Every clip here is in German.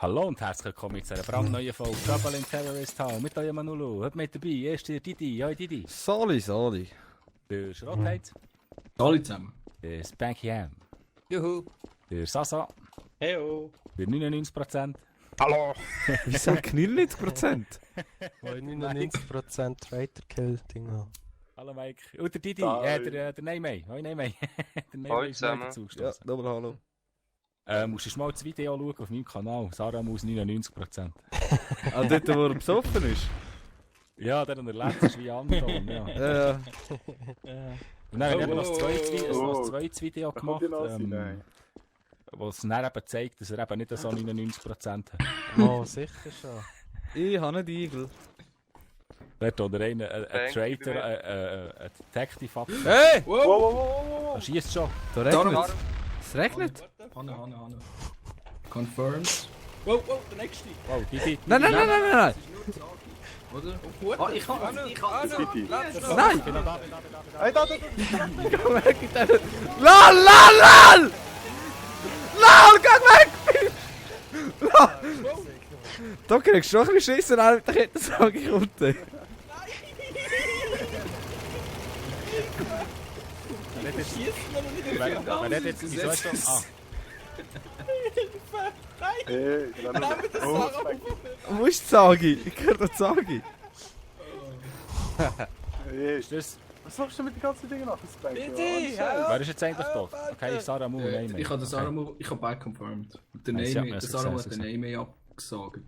Hallo und herzlich willkommen zu einer brandneuen Folge Trouble in Terrorist Town mit eurem Manolo. Heute mit dabei, erst der Didi, ja Didi. Sali. Der Schrottheit. Alle zusammen. Der Spanky Ham. Juhu. Der Sasa. Heyo. Der 99%. Hallo. Wie sagt 99%? Weil 99% Traitor-Kill-Ding. Hallo Mike. Und der Didi, Hallo. der Neymay. Hoi Neymay. Der Neymay Hallo ist neu zusammen. Ja, dazugestoßen. nochmal hallo. Musst du mal das Video schauen auf meinem Kanal. Sarah Maus 99%. Ah, dort, wo er besoffen ist? Ja, der erlebt ist wie Andron, ja. Ja. Und dann habe ich eben noch oh. ein zweites Video Da gemacht, kommt die Nase rein. wo es dann eben zeigt, dass er eben nicht so 99% hat. Oh, sicher schon. Ich habe einen Igel. Dort oder ein Thank Traitor, you. ein Detective ab. Hey! Er schießt schon. Da regnet es. Es regnet? Hanne. Confirmed. Wow, der nächste. Wow, Didi. Nein. Oder? Ah, ich kann Didi. Nein! Ich bin noch da. Hey, da. Geh weg in den... LOL! LOL, geh weg! LOL! Da kriegst du schon ein bisschen Schissen an mit der Kettensage runter. Wer hat jetzt wieso hast du... Ah, Hey, oh, Wo ist die Sage? Ich höre die Sage. hey, ist das... was machst du mit den ganzen Dingen nach? Wer ist jetzt eigentlich tot? Okay, Sarah Mu, Neymay. Ich habe das Armo, ich habe beide confirmed. Der Ja, sie hat Name, mir das das Armo gesagt, hat den Name abgesagt.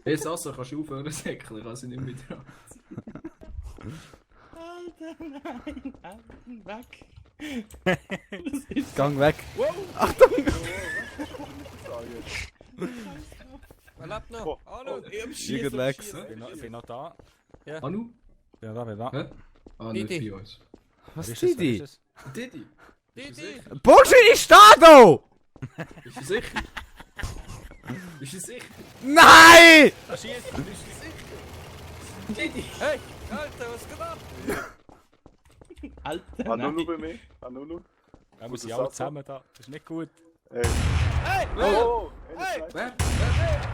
Hey Sasa, kannst du aufhören zu säckeln? Ich kann sie nicht mehr dran. Alter, nein, weg. Gang weg. Wer lebt noch? Oh, Hallo. Irgend Lex. Ich bin noch da. Anu? Bin da. Hä? Ah, nicht Didi. bei uns. Was Wer ist es? Wer die? ist es? Didi, Didi. Bullshit, ich stehe da! bist du sicher? Bist du sicher? Nein! Bist du sicher? Didi! Hey, Alter, was geht ab? Alter, Anunu bei mir. Anunu. Da muss ich alle zusammen da. Das ist nicht gut. Hey, Oh, Hey! Wer?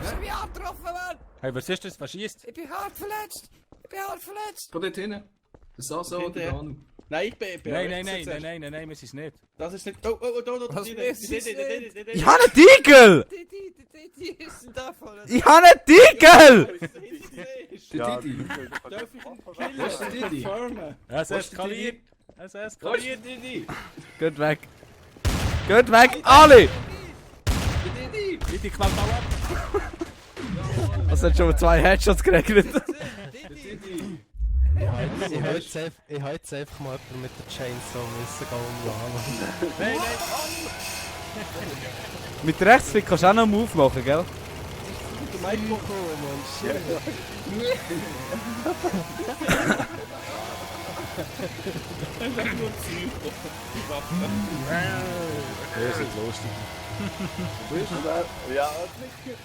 Ich bin angetroffen, Mann. Hey, was ist das? Was schießt? Ich bin hart verletzt. Von dort hinten? Der Sasa oder der Anu? Nein, ich bin Nein, wir sind es nicht. Das ist nicht... Oh, da. Ich habe einen Igel! Didi ist ein davon. Ich habe einen Igel! Der Didi. Darf ich ihn Wo ist der Didi? confirmen? Es eskaliert. Es eskaliert. Didi? Geht weg. Geht weg, alle! Der Didi! Didi knallt auch ab. Es hat schon mal 2 Headshots geregnet. Der Didi! Ich habe jetzt einfach mal jemanden mit der Chainsaw müssen umladen. Nein. Mit Rechtsklick kannst du auch noch einen Move machen, gell? Der Mikrofon, Mann. Das ist lustig. Ja, nicht.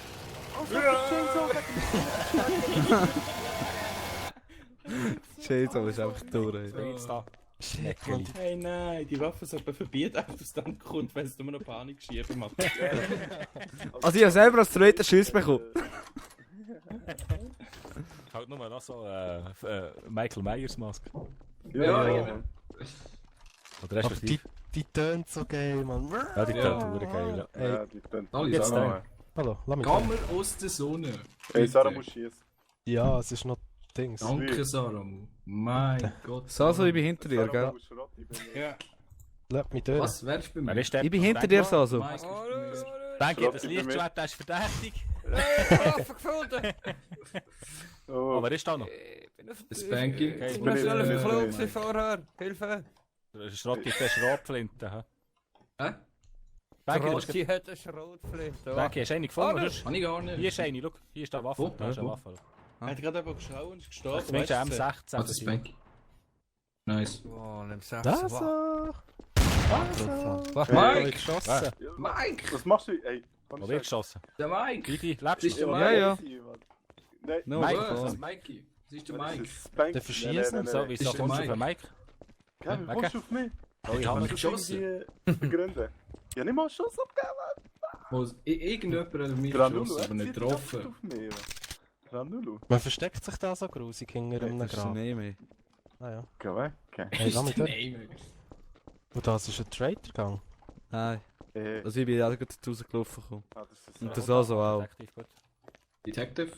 Chainsaw ist einfach durch. ey. Bin jetzt da. Shit, Mann. Hey, nein, die Waffe sollte verbieten, auf das dann kommt, wenn es nur noch Panik schieben macht. Also ich habe selber als zweiter Schuss bekommen. Halt nur noch so Michael Myers Maske. Ja, genau. Oder respektive. Die tönt so geil, Mann. Ja, die tönt verdammt geil. Ja. Ja, die können. Alle Jetzt zusammen. Hallo, lass mich Gammer aus der Sonne. Hey, Sarah muss schießen. Ja, es ist noch Dings. Danke, Saramo. Mein Gott. Saso, ich bin hinter dir, Sarah gell? muss Schrott, ich bin mir. Ja. Lass mich töten. Was? Wer ist bei Wer mir? ist der? Ich bin hinter dir, Saso. Mike ist bei mir. Danke, das Lichtschwert, das ist verdächtig. Waffe gefunden! Oh, wer ist da noch? Der Spanky. Okay, Ich ich bin bin schneller nicht- verklopt vorher. Hilfe! Schrott ist der Schrotflinte. hä? Hä? Danke, hast Die hat eine Schrotflinte. du eine gefunden? Hallo. Sonst- Kann ich gar nicht. Hier ist eine, schau. Hier ist eine Waffe. Wo? Da ist eine Wo? Waffe. Er hat gerade jemand geschaut und ist gestorben. Zumindest ein weißt du? M16. Ah, der Spanky. Nice. Oh, nimm es Saso! Was? Mike! Geschossen. Mike! Was machst du? Ey, komm Wo wird geschossen? Der Mike! Didi, Das lebst ist du? der Ja, Mike! ja. Nein, No, Mike, Was? Mike. ist Mikey? Das ist der das Mike. ist Spank. Der Verschießen? So, wieso Ist der kommst du auf Mike? den Mike? Ja, wie kommst du auf mich? Oh, ich Ich habe kann mich mich geschossen. irgendwie begründen. Ja, nicht mal einen Schuss abgeben. Irgendjemand hat mich Granulu, geschossen, aber nicht getroffen. Granulu. Man versteckt sich da so grusig hinter einem Das ist Grab. ein Name. Ah ja. Geh weg. Okay. Hey, lass mich durch. Nein, Und das ist ein Traitor-Gang. Nein. Äh, Also ich bin ja gerade rausgelaufen gekommen. das ist Und das also auch. Effektiv gut. Detective?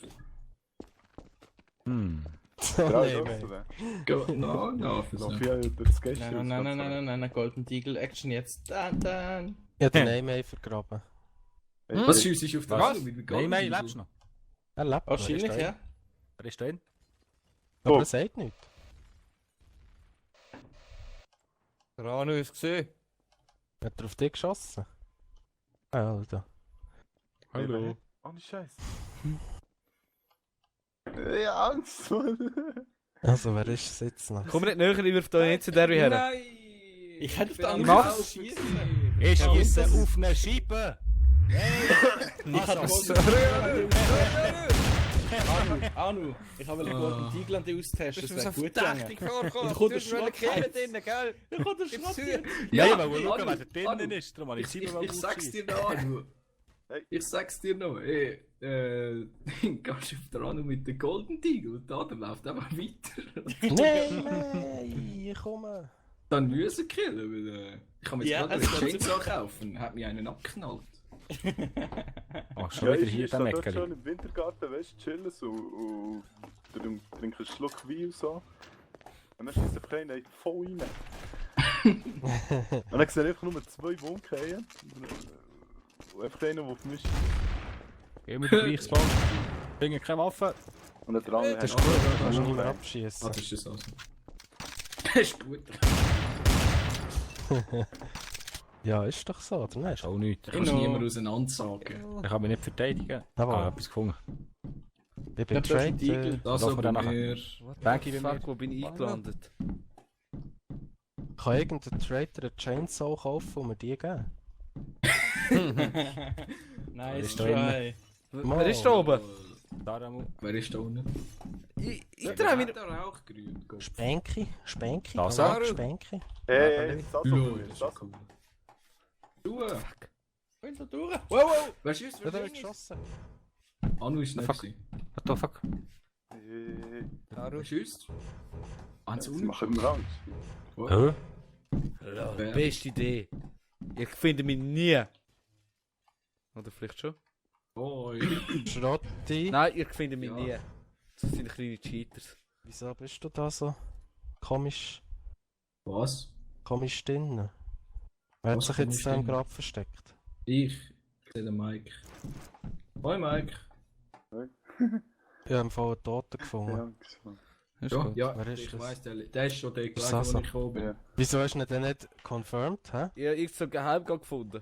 Hm. Oh Drei nein, Schuss, mate. oder? Go, no, Noch viel das Gäste. Nein, Golden Eagle Action jetzt. Dann. Ich hab den Name vergraben. Was schiessest du auf den Was? Rand? Nein, lebst du noch? Er lebt noch. Wahrscheinlich, ja. Wer ist drin? Aber Oh. er sagt nichts. Rano ist gesehen. Hat er auf dich geschossen? Ah ja, da. Hallo. Ohne Scheiß. Ja, Angst, Mann. Also, wer ist es jetzt noch? Komm nicht näher, ich wirf da jetzt in der her. Nein! Ich hätte bin da am nicht Mach's. Laufen schießen. gewesen. Ich schieße auf eine Scheibe! Anu, ich habe den Golden Eagle an dich austestet. Das wäre gut gegangen. vorkommen. Ich komme der Schrott Killen drinnen, gell? Ich komme der Schrott Ja, ich Anu, wollte schauen, wer da Anu, drinnen ist. Darum habe ich Ich, 7 ich sag's dir noch, Anu. Hey. Ich sag's dir noch. Gehst du auf der Anu mit dem Golden Eagle und der läuft einfach weiter. Nein, ich komme. Dann müssen killen, weil ich kann mir jetzt Ja, gerade es einen kommt Chainsaw kaufen. Hat mich einen abgeknallt. Ach, schon Ja, wieder ich hier stehe der dort schon Meckeli. im Wintergarten, weißt du, chillen so und trinken einen Schluck Wein und so. Und dann schießt der Kleine voll rein. Und dann sehe ich einfach nur 2 Wohnkeien. Und einfach einer, der auf mich schießt. Geh mit dem Reichsbau. Bringe keine Waffe. Und der andere Das ist hat- gut, du kannst Oh, nicht mehr nein. abschießen. Ah, das ist das also. Das ist gut. Ja, ist doch so, oder Das nicht? ist auch nichts. Da kannst du niemand auseinandersagen. Ich kann mich nicht verteidigen. Aber Ah, etwas gefunden. ich bin Das ist ein Traitor. Eagle. Das Laufen wir aber dann nachher. mehr. Banky bei mir. Fuck, wo bin ich eingelandet? Kann irgendein Traitor einen Chainsaw kaufen und mir die geben? Nice Ist da try. Wer ist da oben? Daramu. Wer ist da unten? Ich drehe mich. Der Rauchgrün. Spanky? Spanky? Das Kann auch. man Spanky? Hey, das ist Lul, so das das ist cool. Du! Und so durch. Wow. Wer schießt? Wer Wer hat schießt? geschossen? Anu ist nicht. Fuck. gewesen. What the fuck? Wer schießt? Hans Sie machen mir Angst. Hä? Wer? Beste Idee. Ich finde mich nie. Oder vielleicht schon? Oi. Schrotti? Nein, ich finde mich Ja. nie. Das sind kleine Cheaters. Wieso bist du da so komisch Was? drin? Wer hat Was sich komisch jetzt da im drin? Grab versteckt? Ich sehe den Mike. Hoi Mike. Ich habe im Fall einen Toten gefunden. Ja, Angst, Mann. Ist Ja, gut. ja, Wer ist ich das? weiss, der ist schon der gleiche, Sasa. wo ich gekommen bin. Ja. Wieso hast du ihn denn nicht confirmed, hä? Ich habe irgend so geheim gefunden.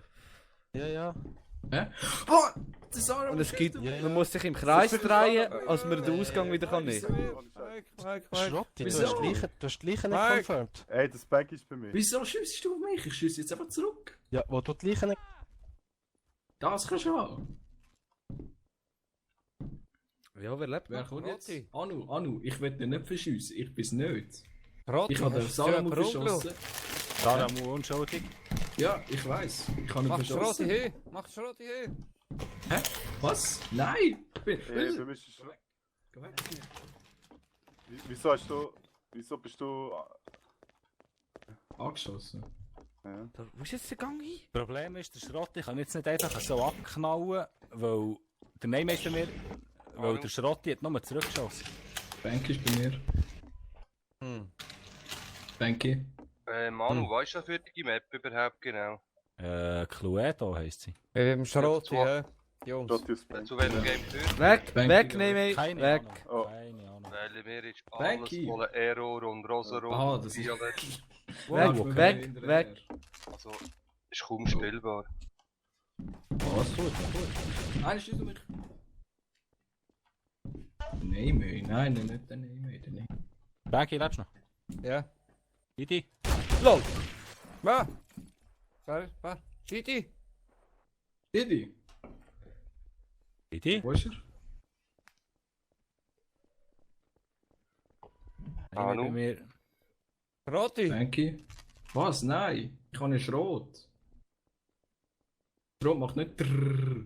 Ja. Hä? Oh! Der Sarah Und es gibt, Ja. man muss sich im Kreis drehen, als man den Ausgang wieder kann nehmen. Schrotti, du Wieso? hast die Leichen nicht Mike. confirmed. Ey, das Bag ist bei mir. Wieso schießt du auf mich? Ich schieße jetzt einfach zurück. Ja, wo du die Leichen nicht... Das kannst du haben. Ja, wer lebt Wer noch? kommt jetzt? Anu, ich will dich nicht verschiessen. Ich bin's nicht. Rot. Ich habe den Salamo verschossen. Daramu unschuldig. Ja, ich weiss. Ich habe ihn Mach Schrotti verschossen. hin. Mach Schrotti hin. Was? Nein! Ich bin... Ey, bei mir ist es... Geh weg. Wieso hast du... Wieso bist du... Angeschossen. Ja. Wo ist jetzt der Gang hin? Das Problem ist, der Schrott, ich kann jetzt nicht einfach so abknallen, weil der Name ist bei mir, weil der Schrotti hat nur zurückgeschossen. Banky ist bei mir. Banky. Manu, weißt du, für die Map überhaupt genau? Cluedo heisst sie. Im Schrotti, hä? Jungs. Dort ist Bag. Zu welchem Game gehört? Weg, Banky, weg, oder? nehme ich. Keine Weg. Ahnung. Oh. Keine Ahnung. Weil mir ist alles Becky. voller Error und Rosarot Ah, und das ist... Violett. Weg, weg, weg. Also, ist kaum spielbar. Was? Gut. Einer schießt mich. Nein, nicht der Name. Banky, lebst du noch? Ja. Idi? LOL! Was? Wer? Schiti? Didi, Idi? wo ist er? Name bei mir. Schrotti? Banky. Was? Nein, ich habe einen Schrot. Rot macht nicht drrrr.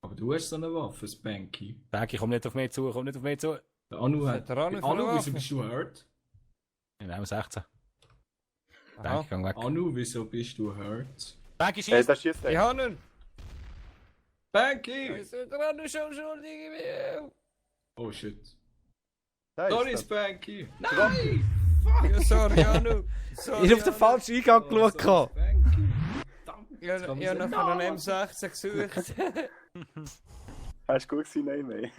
Aber du hast so eine Waffe, Spanky. Spanky, komm nicht auf mich zu, komm nicht auf mich zu. Der Anu hat... Der Anu für eine Anu, wieso Waffe? bist du hurt? Ich nehme 16. Aha. Spanky, geh weg. Anu, wieso bist du hurt? Spanky, Ey, schießt! das schießt Ich habe ihn! Spanky! Ist der Anu schon schuldig? Oh shit. Sorry, Sorry, Spanky! Ja, sorry, Anu! Sorry, Ich hab auf den Anu. falschen Eingang Oh, geschaut. sorry, Spanky! Verdammt, Ich jetzt habe kann man nachher sagen, einen M16 gesucht. Hast du gut gesehen, nein, mehr.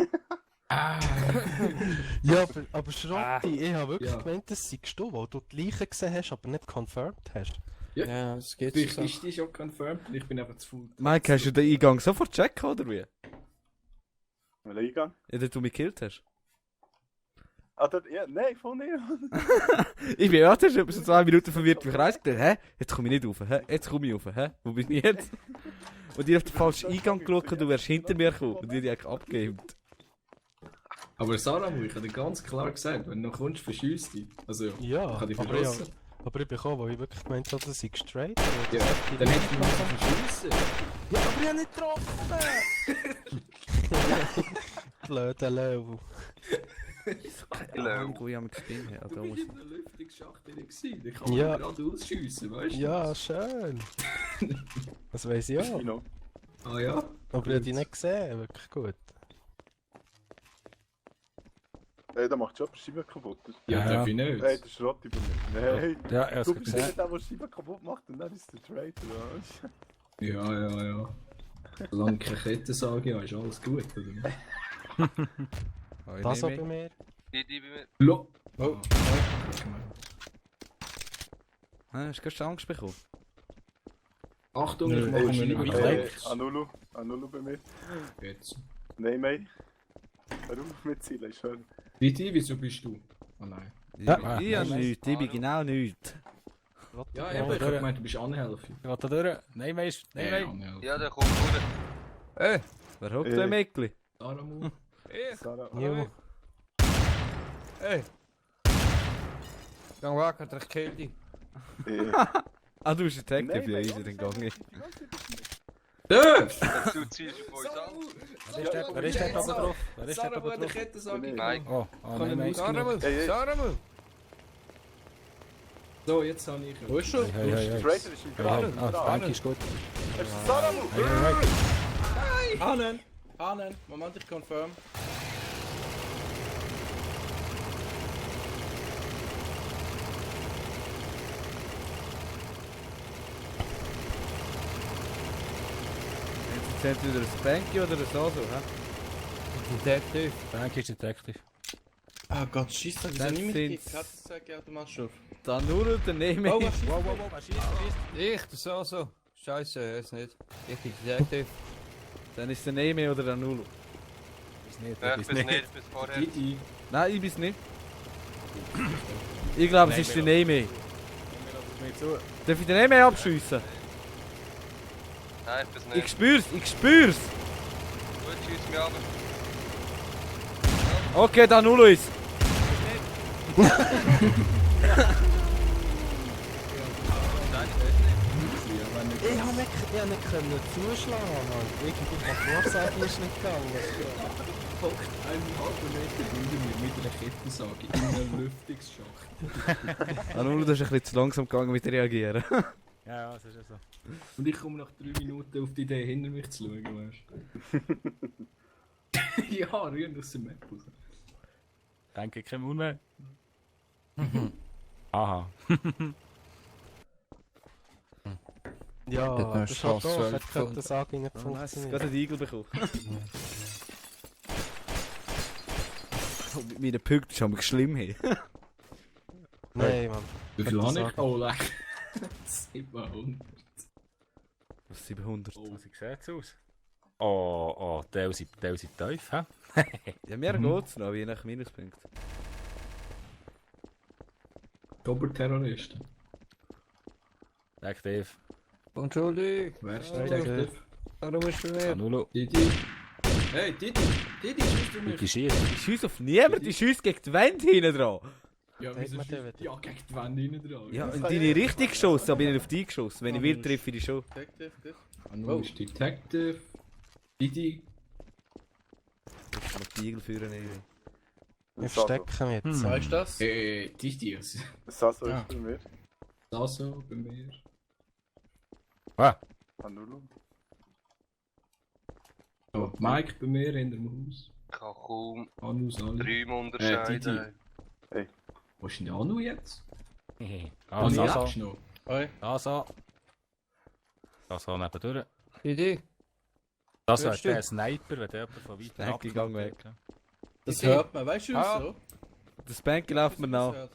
Ja, aber Schrotti, ich habe wirklich Ja. gemeint, das seist du, weil du die Leiche gesehen hast, aber nicht confirmed hast. Ja, es geht Vielleicht so. ist die schon confirmed und ich bin einfach zu faul. Mike, hast du den Eingang sofort checken, oder wie? Welcher Eingang? Ja, den du mich gekillt hast. Ah, dort, ja, nein, voll nicht. Ich bin ja, das ist etwa so 2 Minuten verwirrt im Kreis gedacht. Hä? Jetzt komme ich nicht rauf. Hä? Jetzt komme ich rauf. Hä? Wo bin ich jetzt? Und ich auf den falschen Eingang geschaut und du wärst hinter mir gekommen und ich dich abgegeben. Aber Saramu, ich habe dir ganz klar gesagt, wenn du noch kommst, verschießt dich. Also, Ja, ich habe dich aber verschossen. Aber ich bekomme, weil ich wirklich gemeint habe, das sei straight. Ja, dann hättest du mich verschiessen. Ja, aber ich habe nicht getroffen! Blöder Löwe. Wo ich am Spin her. Du bist in der Lüftungsschacht gewesen. Ich kann Ja. gerade ausschiessen, weißt du? Ja, schön. Das weiss ich auch. Kino. Ah ja? Aber ich habe dich nicht gesehen, wirklich gut. Ey, da macht schon die Scheibe kaputt. Ja, Ja. darf ich nicht. Ey, der Schrott über mich. Nein. Ja, er Du hat bist gesehen. nicht der, der Scheibe kaputt macht und dann ist der Traitor. Weißt du? Ja. Solange keine Kettensage habe, ist alles gut, oder? Das auch bei mir. Die bei mir. Lo. Oh. Hast du gerade Angst bekommen? Achtung, ich Nö, mache ist mir nicht nicht weit mehr weg. Anulu bei mir. Jetzt. Nein, mehr. Hör auf mit Zielen, ist schön. Viti, wieso bist du? Oh nein. Ja. Ich habe nichts, ich bin genau nichts. Ja, Ja, ich habe durch. gemeint, du bist anhelfen. Ich will da durch. Nein, Mensch. Nein, Mensch. anhelfen. Ja, der kommt durch. Hey! Wer hockt da im Eckli? Saramu. Ich! Sarah. Ja. Hey! Gang weg, hat dich gekillt. Ah, du bist ein Detective, ja, Nein, easy, dann gang ich. Döf! Du ziehst auf uns an. Wer ist dort oben drauf? Wer ist dort Saramu oben hat eine drauf? Kettensage. Nein. Oh, nein, nein. Saramu! Hey. Saramu! So, jetzt habe ich. Wo ist er? Hey, hey, hey. Traitor ist im Graben. Ah, Spanky ist gut. Es ist Saramu! Hey, hey, hey. Ahnen. Moment, ich confirm. Jetzt entweder ein Spanky oder ein Soso, hä? Detective. Spanky ist Detective. Ah Gott, schießt da, wieso Das nicht mit die sind's. Kettensage automatisch auf? Dann nur und dann nehme ich. Wow, was schießt, Ich, das auch so. Scheiße, jetzt nicht. Ich bin Detective. Dann ist der Neme oder der Nulu. Ist nicht, Ja, ich ist bin nicht. nicht bis vorher. Viti. Nein, ich bin's nicht. Ich glaube, es ist der Neme. Darf ich den Neme abschiessen? Nein, ich bin's Ich nicht. spür's, ich spür's! Gut, schieß mich aber. Okay, dann Nulu ist. Ich habe nicht können zuschlagen, Mann. Irgendwie die Vorsage ist nicht gegangen. Hockt 1,5 Meter hinter mir mit einer Kettensage in einem Lüftungsschacht. Ah, Nulu, du bist ein bisschen zu langsam gegangen mit reagieren. Ja, das ist ja so. Und ich komme nach 3 Minuten auf die Idee, hinter mich zu schauen, weißt du? Ja, rühren aus der Map raus. Danke, kein Mund mehr. Aha. Ja, Hat das ist halt Chance, doof, 12 hat könnte das Sage nicht Oh, nice, funktionieren. gerade einen Igel bekommen. Mit meinen Punkten ist aber schlimm hier. Nein, Mann. Wie viel Könnte habe ich? sagen. Oh, leck. 700. Was 700? Oh, wie sieht's aus? Oh, der sind tief, hä? Ja, mir geht's noch, wie nach Minuspunkten. Doppelterroristen. Detective. Entschuldigung. Wer ist Ja, Detective? Warum ist er mir? Nulu. Didi. Hey, Didi! Didi, schießt du Die mich? schießt. Ich schieße auf niemand, ich schieße gegen die Wand hinten dran. Ja, Sagt wieso man schießt- den wieder? ja, gegen die Wand rein dran. Ja, in deine Richtung geschossen, aber ich nicht auf dich geschossen. Wenn ich will, treffe ich dich schon. Anu ist Detective. Didi. Ich muss die Igel führen. irgendwie. Wir verstecken mich jetzt. Weißt du das? Didi. Sasso Ah. ist bei mir. Sasso bei mir. Anulu. Oh, Mike bei mir in dem Haus. Ich kann kaum Anus alle. Träume unterscheiden. Wo ist denn der Anu jetzt? Ah, Anu so. lebst du noch? Oi. So nebendurch. Idee. Das Ja, wäre stimmt. der Sniper, wenn der jemand von weit Spanky, gang weg. Das hört man, weißt du Ah. so? Der Spanky läuft mir nach.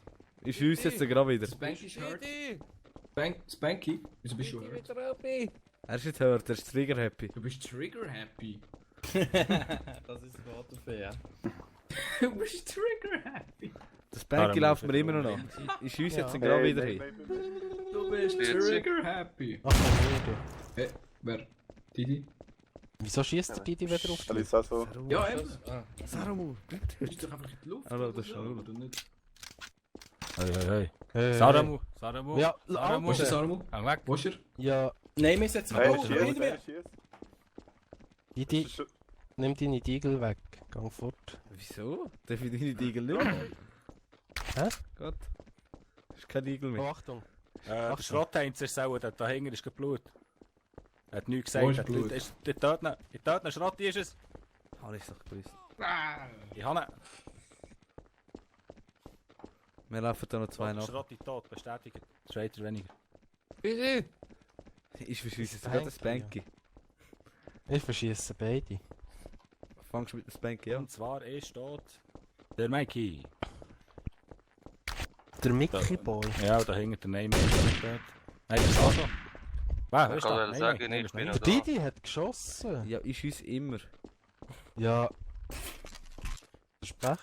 Ich schieße jetzt gerade wieder. Spanky ist hurt. Idee. Spanky? Wieso bist du hurt? Wieder Abi. Er ist nicht hört, er ist trigger happy. Du bist trigger happy. Das ist ein Wort dafür, ja. Du bist trigger happy. Der Spanky Darum läuft muss mir ich immer noch drum nach. Ich schieße jetzt Ja. gerade wieder nein, hin. nein, nein. Du bist Jetzt. trigger happy. Ach, nee, du. Wer? Didi? Wieso schießt der Didi wieder auf Alle dich? Sasso. Ja, eben. Sarumu. Du bist doch einfach in die Luft. Hallo, das ist oder schon so, oder nicht? Hey. Saramu. Ja, Saramu. Wo ist der Alter. Saramu? Hang weg. Wo ist er? Ja, Nein, wir setzen Hey, auf. schieß, Hinter mir. schieß. Didi, nimm deine Diegel weg. Gang fort. Wieso? Darf ich deine Igel nicht? Hä? Gott. Ist kein Igel Oh, mehr. Achtung. Der Schrottheinz ist sauer, da hinten ist Blut. Er hat nichts Wo gesagt. ist Blut? Der tötende Schrotti ist es. Habe ich doch gewusst. Ich habe ihn. Wir laufen da noch zwei nach. Schrotti tot, bestätigt. Schreiter weniger. Idee. Ich verschieße sogar den Spanky. Ich verschieße beide. Fangst du mit dem Spanky an? Und zwar ist dort der Mikey. Der Mickey Boy. Ja, da hinten der Name ist Nein, das ist auch so. Wer Ich ist kann da? dir Nein, sagen, nein, ich nein, bin nein. noch Der da. Didi hat geschossen. Ja, ich schieße immer. Ja. Sprech.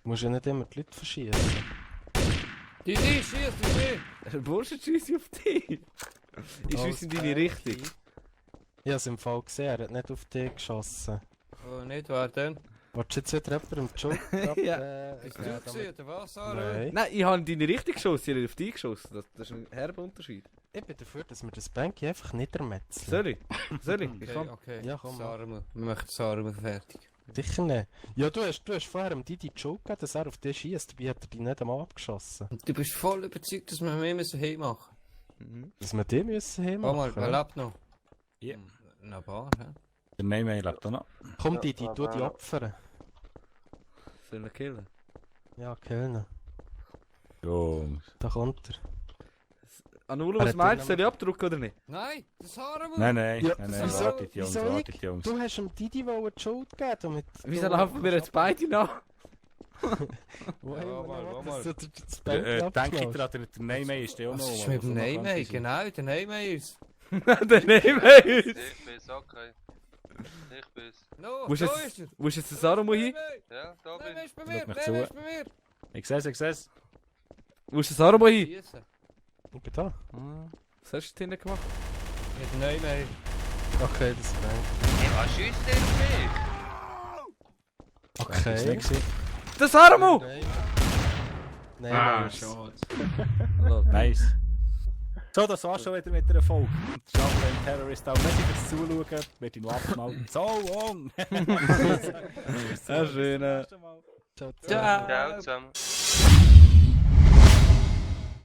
Du musst ja nicht immer die Leute verschießen. Idee, schießt Idee. Der Bursche schieße auf dich. Ich schieße in deine Richtung. Ich habe es im Fall gesehen, er hat nicht auf dich geschossen. Oh, nicht, wer denn? Wolltest du jetzt wieder jemandem die Schuld ab? Ja. Bist du gesehen, oder was, Sarah? Nein. Nein, ich habe in deine Richtung geschossen, ich habe auf dich geschossen. Das ist ein herber Unterschied. Ich bin dafür, dass wir das Banky einfach niedermetzeln. Soll ich? Soll ich? Ich Okay, kann. okay. Ja, komm, Sarah, wir machen Sarah fertig. Sicher nicht. Ja, du hast vorher dem Didi die Schuld gegeben, dass er auf dich schießt. Dabei hat er dich nicht einmal abgeschossen. Und du bist voll überzeugt, dass wir mehr müssen heim machen. Dass wir den müssen Warte mal, heimmachen. wer lebt noch? Ja. Na, bar, hä? Der Name lebt auch noch. Komm, Didi, tu die opfern. Soll ich ihn killen? Ja, Kellner. Jungs. Da kommt er. Anulo, Er was hat meinst du? den Soll ich abdrücken oder nicht? Nein, das Sarah muss. Nein, nein, Ja, nein, nein, wieso- wartet Jungs, wieso wartet Jungs. Du hast dem Didi die Schuld gegeben, damit... Wieso laufen wir jetzt beide nach? Wo Ja, haben wir mal, noch, mal. dass du das Banky Denke ich abschlägst? dran, der Name ist der auch noch. Was ist mit dem also, Name? kann sein. Genau, der Name ist. Der Name ist. Ich bin's, okay. Ich bin's. No, Musst da jetzt- ist er. Wo ist jetzt der Sarumu hin? Ja, da bin Name ich. ist bei Schau mir, mich Name zu. ist bei mir. Ich seh's, ich seh's. Wo ist der Sarumu hin? Schiessen. Ich bin da. Was hast du denn gemacht? Mit dem Name. Okay, das Banky. Hey, was schießt der auf mich? Ist Okay. nicht gewesen. Der Sarumu! Nein, Ah, nein. schade. Nice. So, das war's schon wieder mit der Folge. Schaffen Terrorist auch. Merci fürs Zuschauen. Wird ich noch abgemalt. So long! Sehr schön. Ciao, Ciao. Ciao zusammen.